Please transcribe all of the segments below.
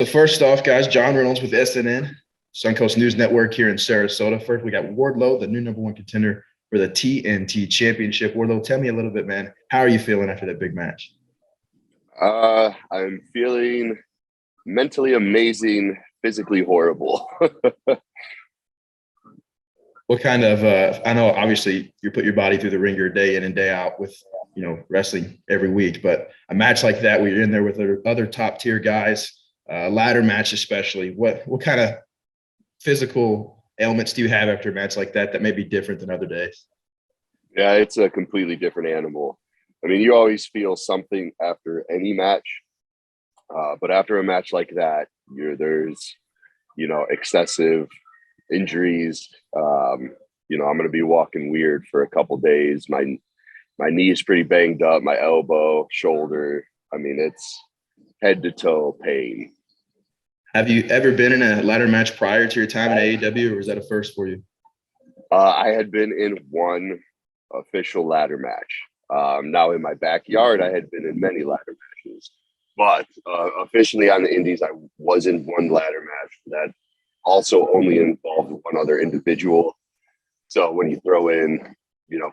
So first off, guys, John Reynolds with SNN, Suncoast News Network here in Sarasota. First, we got Wardlow, the new number one contender for the TNT Championship. Wardlow, tell me a little bit, man. How are you feeling after that big match? I'm feeling mentally amazing, physically horrible. What kind of I know obviously you put your body through the ringer day in and day out with wrestling every week, but a match like that where you're in there with other top tier guys, ladder match especially, what kind of physical ailments do you have after a match like that may be different than other days? Yeah, it's a completely different animal. I mean, you always feel something after any match, but after a match like that, there's excessive injuries. I'm going to be walking weird for a couple days. My knee is pretty banged up. My elbow, shoulder. I mean, it's head to toe pain. Have you ever been in a ladder match prior to your time in AEW, or was that a first for you? I had been in one official ladder match. Now in my backyard, I had been in many ladder matches, but officially on the Indies, I was in one ladder match that also only involved one other individual. So when you throw in,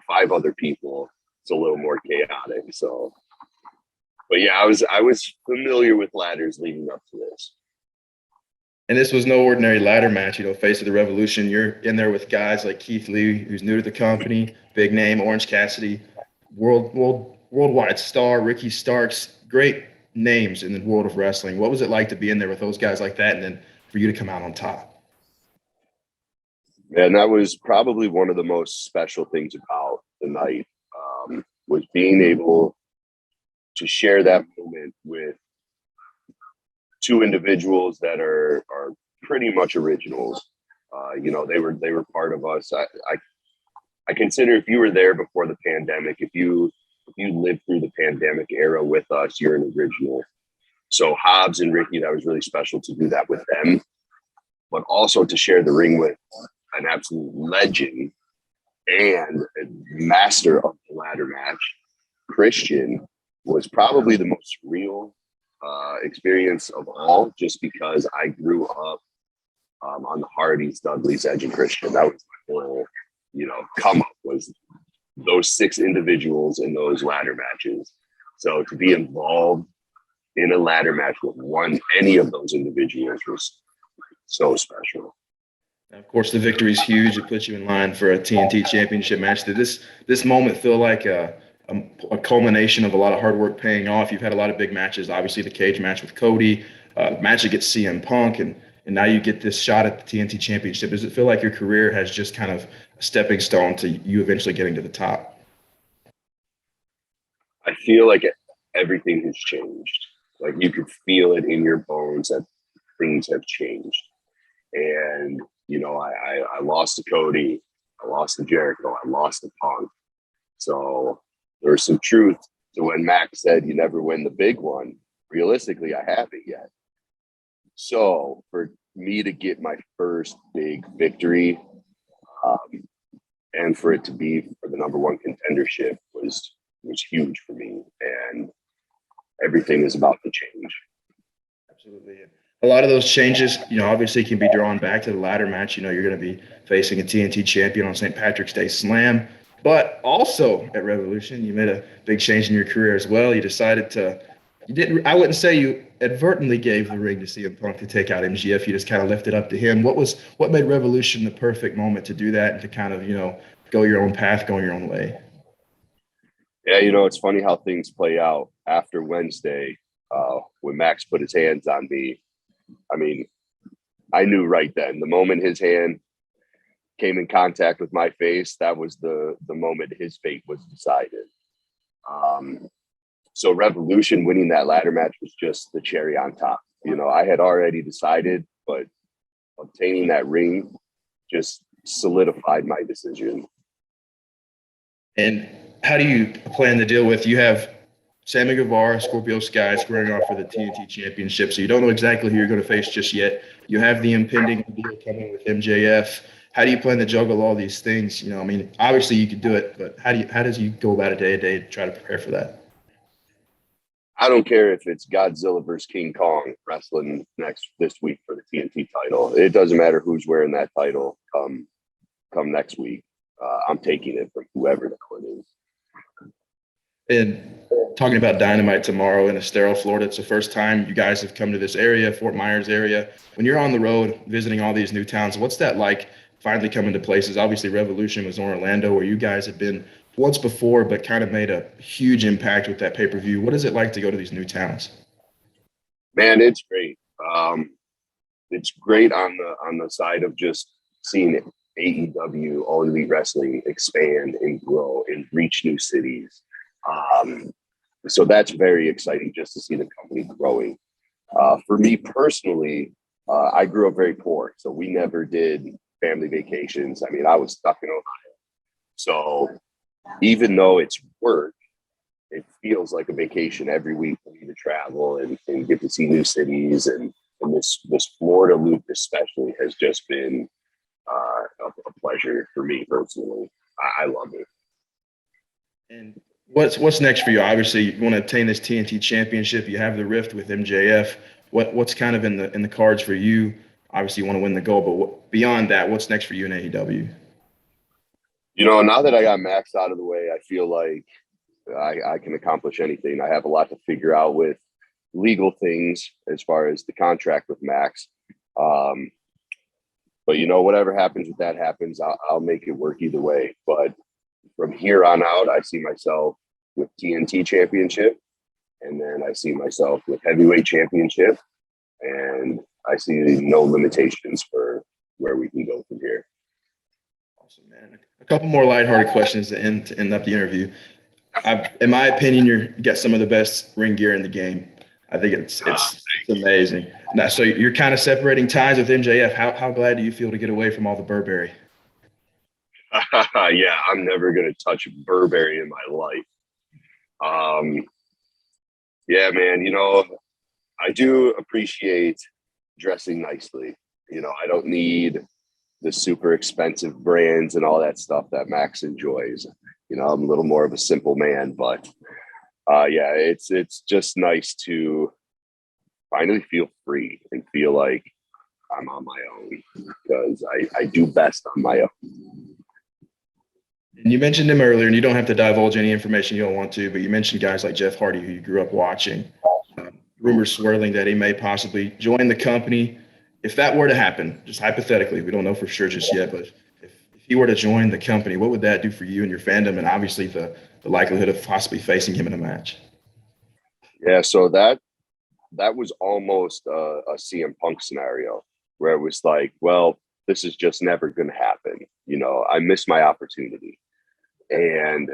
five other people, it's a little more chaotic. So, but yeah, I was familiar with ladders leading up to this. And this was no ordinary ladder match, face of the revolution. You're in there with guys like Keith Lee, who's new to the company, big name, Orange Cassidy, worldwide star, Ricky Starks, great names in the world of wrestling. What was it like to be in there with those guys like that, and then for you to come out on top? And that was probably one of the most special things about the night, was being able to share that moment with two individuals that are pretty much originals. They were part of us. I consider if you were there before the pandemic, if you lived through the pandemic era with us, you're an original. So Hobbs and Ricky, that was really special to do that with them, but also to share the ring with an absolute legend and a master of the ladder match. Christian was probably the most real experience of all, just because I grew up on the Hardys, Dudleys, Edge, and Christian. That was my whole, come up, was those six individuals in those ladder matches. So to be involved in a ladder match with any of those individuals was so special. And of course, the victory is huge. It puts you in line for a TNT Championship match. Did this moment feel like a culmination of a lot of hard work paying off? You've had a lot of big matches, obviously the cage match with Cody, match against CM Punk, and now you get this shot at the TNT Championship. Does it feel like your career has just kind of a stepping stone to you eventually getting to the top? I feel like everything has changed. Like you could feel it in your bones that things have changed. And, I lost to Cody, I lost to Jericho, I lost to Punk. So there's some truth to when Max said you never win the big one. Realistically, I haven't yet. So for me to get my first big victory, and for it to be for the number one contendership was huge for me. And everything is about to change. Absolutely. A lot of those changes, obviously can be drawn back to the ladder match. You're going to be facing a TNT champion on St. Patrick's Day Slam. But also at Revolution, you made a big change in your career as well. I wouldn't say you advertently gave the ring to CM Punk to take out MJF. You just kind of left it up to him. What made Revolution the perfect moment to do that and to kind of, go your own path, going your own way? Yeah, it's funny how things play out after Wednesday, when Max put his hands on me. I mean, I knew right then, the moment his hand came in contact with my face, that was the moment his fate was decided. So Revolution winning that ladder match was just the cherry on top. I had already decided, but obtaining that ring just solidified my decision. And how do you plan to deal with, you have Sammy Guevara, Scorpio Sky squaring off for the TNT Championship, so you don't know exactly who you're going to face just yet. You have the impending deal coming with MJF. How do you plan to juggle all these things? Obviously you could do it, but how does you go about it day to day to try to prepare for that? I don't care if it's Godzilla versus King Kong wrestling this week for the TNT title. It doesn't matter who's wearing that title come next week. I'm taking it from whoever the court is. And talking about Dynamite tomorrow in Estero, Florida, it's the first time you guys have come to this area, Fort Myers area. When you're on the road visiting all these new towns, what's that like finally coming to places? Obviously, Revolution was in Orlando, where you guys have been once before, but kind of made a huge impact with that pay-per-view. What is it like to go to these new towns? Man, it's great. It's great on the side of just seeing AEW, All Elite Wrestling, expand and grow and reach new cities. So that's very exciting just to see the company growing. For me personally, I grew up very poor, so we never did family vacations. I mean, I was stuck in Ohio. So even though it's work, it feels like a vacation every week for me to travel and get to see new cities. And this Florida loop especially has just been a pleasure for me personally. I love it. And what's next for you? Obviously, you want to attain this TNT championship. You have the rift with MJF. What's kind of in the cards for you? Obviously, you want to win the gold, but beyond that, what's next for you in AEW? Now that I got Max out of the way, I feel like I can accomplish anything. I have a lot to figure out with legal things as far as the contract with Max. But whatever happens with that happens. I'll make it work either way. But from here on out, I see myself with TNT championship, and then I see myself with heavyweight championship, and I see no limitations for where we can go from here. Awesome, man. A couple more lighthearted questions to end up the interview. In my opinion, you got some of the best ring gear in the game. I think it's amazing. Now, so you're kind of separating ties with MJF. How glad do you feel to get away from all the Burberry? Yeah, I'm never gonna touch Burberry in my life. Yeah, man. I do appreciate dressing nicely. I don't need the super expensive brands and all that stuff that Max enjoys. I'm a little more of a simple man, but yeah, it's just nice to finally feel free and feel like I'm on my own, because I do best on my own. And you mentioned him earlier, and you don't have to divulge any information you don't want to, but you mentioned guys like Jeff Hardy, who you grew up watching. Rumors swirling that he may possibly join the company. If that were to happen, just hypothetically, we don't know for sure just yet, but if he were to join the company, what would that do for you and your fandom, and obviously the likelihood of possibly facing him in a match? Yeah, so that was almost a CM Punk scenario where it was like, well, this is just never going to happen. I missed my opportunity. And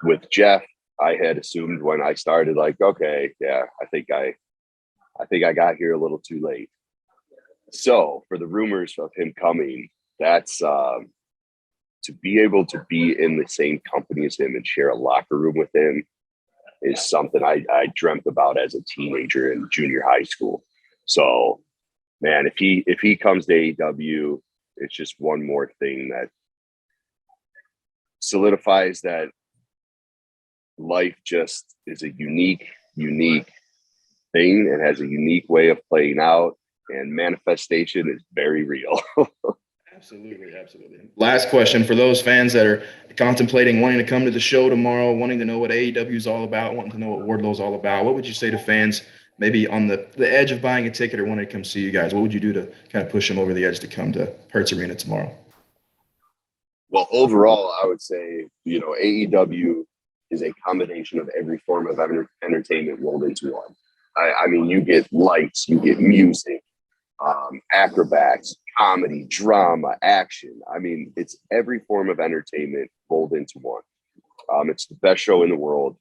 with Jeff, I had assumed when I started, like, okay, yeah, I think I got here a little too late. So for the rumors of him coming, that's to be able to be in the same company as him and share a locker room with him is something I dreamt about as a teenager in junior high school. So, man, if he comes to AEW, it's just one more thing that solidifies that life just is a unique thing and has a unique way of playing out, and manifestation is very real. Absolutely. Last question for those fans that are contemplating wanting to come to the show tomorrow, wanting to know what AEW is all about, wanting to know what Wardlow is all about. What would you say to fans maybe on the edge of buying a ticket or wanting to come see you guys? What would you do to kind of push them over the edge to come to Hertz Arena tomorrow? Well, overall, I would say, AEW is a combination of every form of entertainment rolled into one. I mean, you get lights, you get music, acrobats, comedy, drama, action. I mean, it's every form of entertainment rolled into one. It's the best show in the world.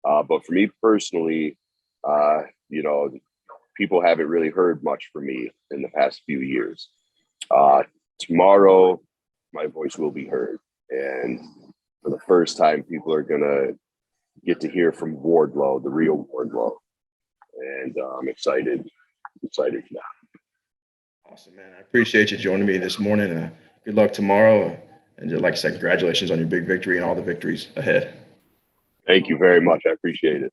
But for me personally, people haven't really heard much from me in the past few years. Tomorrow, my voice will be heard. And for the first time, people are going to get to hear from Wardlow, the real Wardlow. And I'm excited for that. Awesome, man. I appreciate you joining me this morning. Good luck tomorrow. And like I said, congratulations on your big victory and all the victories ahead. Thank you very much. I appreciate it.